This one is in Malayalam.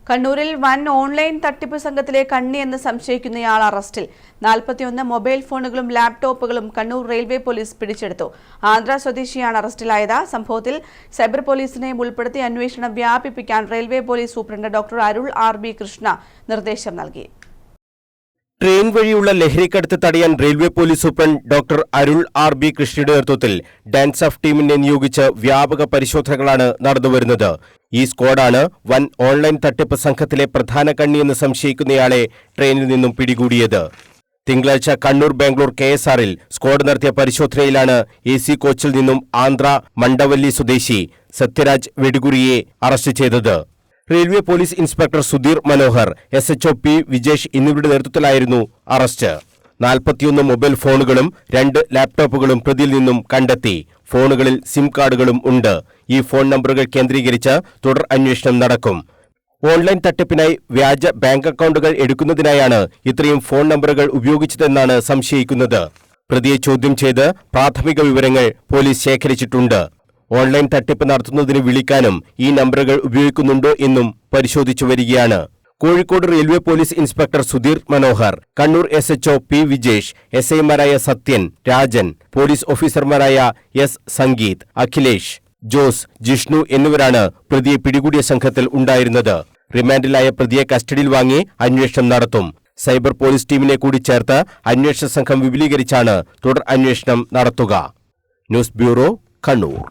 കണ്ണൂരിൽ വൻ ഓൺലൈൻ തട്ടിപ്പ് സംഘത്തിലെ കണ്ണി എന്ന് സംശയിക്കുന്നയാൾ അറസ്റ്റിൽ. 41 മൊബൈൽ ഫോണുകളും ലാപ്ടോപ്പുകളും കണ്ണൂർ റെയിൽവേ പോലീസ് പിടിച്ചെടുത്തു. ആന്ധ്ര സ്വദേശിയാണ് അറസ്റ്റിലായത്. സംഭവത്തിൽ സൈബർ പോലീസിനെയും ഉൾപ്പെടുത്തി അന്വേഷണം വ്യാപിപ്പിക്കാൻ റെയിൽവേ പോലീസ് സൂപ്രണ്ട് ഡോക്ടർ അരുൾ ആർ.ബി. കൃഷ്ണ നിർദ്ദേശം നൽകി. ട്രെയിൻ വഴിയുള്ള ലഹരിക്കടത്ത് തടയാൻ റെയിൽവേ പോലീസ് സൂപ്രണ്ട് ഡോക്ടർ അരുൾ ആർ.ബി. കൃഷ്ണയുടെ നേതൃത്വത്തിൽ ഡാൻസ് ഓഫ് ടീമിനെ നിയോഗിച്ച് വ്യാപക പരിശോധനകളാണ് നടന്നുവരുന്നത്. ഈ സ്ക്വാഡാണ് വൻ ഓൺലൈൻ തട്ടിപ്പ് സംഘത്തിലെ പ്രധാന കണ്ണിയെന്ന് സംശയിക്കുന്നയാളെ ട്രെയിനിൽ നിന്നും പിടികൂടിയത്. തിങ്കളാഴ്ച കണ്ണൂർ ബാംഗ്ലൂർ KSRൽ സ്ക്വാഡ് നടത്തിയ പരിശോധനയിലാണ് AC കോച്ചിൽ നിന്നും ആന്ധ്ര മണ്ടവല്ലി സ്വദേശി സത്യരാജ് വെടികുറിയെ അറസ്റ്റ് ചെയ്തത്. Railway police inspector Sudheer Manohar, SHO P. Vijesh എന്നിവരുടെ നേതൃത്വത്തിലായിരുന്നു അറസ്റ്റ്. 41 മൊബൈൽ ഫോണുകളും 2 ലാപ്ടോപ്പുകളും പ്രതിയിൽ നിന്നും കണ്ടെത്തി. ഫോണുകളിൽ സിം കാർഡുകളും ഉണ്ട്. ഈ ഫോൺ നമ്പറുകൾ കേന്ദ്രീകരിച്ച് തുടർ അന്വേഷണം നടക്കും. ഓൺലൈൻ തട്ടിപ്പിനായി വ്യാജ ബാങ്ക് അക്കൗണ്ടുകൾ എടുക്കുന്നതിനായാണ് ഇത്രയും ഫോൺ നമ്പറുകൾ ഉപയോഗിച്ചതെന്നാണ് സംശയിക്കുന്നത്. പ്രതിയെ ചോദ്യം ചെയ്ത് പ്രാഥമിക വിവരങ്ങൾ പോലീസ് ശേഖരിച്ചിട്ടുണ്ട്. ഓൺലൈൻ തട്ടിപ്പ് നടത്തുന്നതിന് വിളിക്കാനും ഈ നമ്പറുകൾ ഉപയോഗിക്കുന്നുണ്ടോ എന്നും പരിശോധിച്ചു വരികയാണ്. Kozhikode railway police inspector Sudheer Manohar, Kannur SHO P. Vijesh, SIമാരായ സത്യൻ, രാജൻ, പോലീസ് ഓഫീസർമാരായ S. സംഗീത്, അഖിലേഷ്, ജോസ്, ജിഷ്ണു എന്നിവരാണ് പ്രതിയെ പിടികൂടിയ സംഘത്തിൽ ഉണ്ടായിരുന്നത്. റിമാൻഡിലായ പ്രതിയെ കസ്റ്റഡിയിൽ വാങ്ങി അന്വേഷണം നടത്തും. സൈബർ പോലീസ് ടീമിനെ കൂടി ചേർത്ത് അന്വേഷണ സംഘം വിപുലീകരിച്ചാണ് തുടർ അന്വേഷണം നടത്തുക. News bureau, Kannur.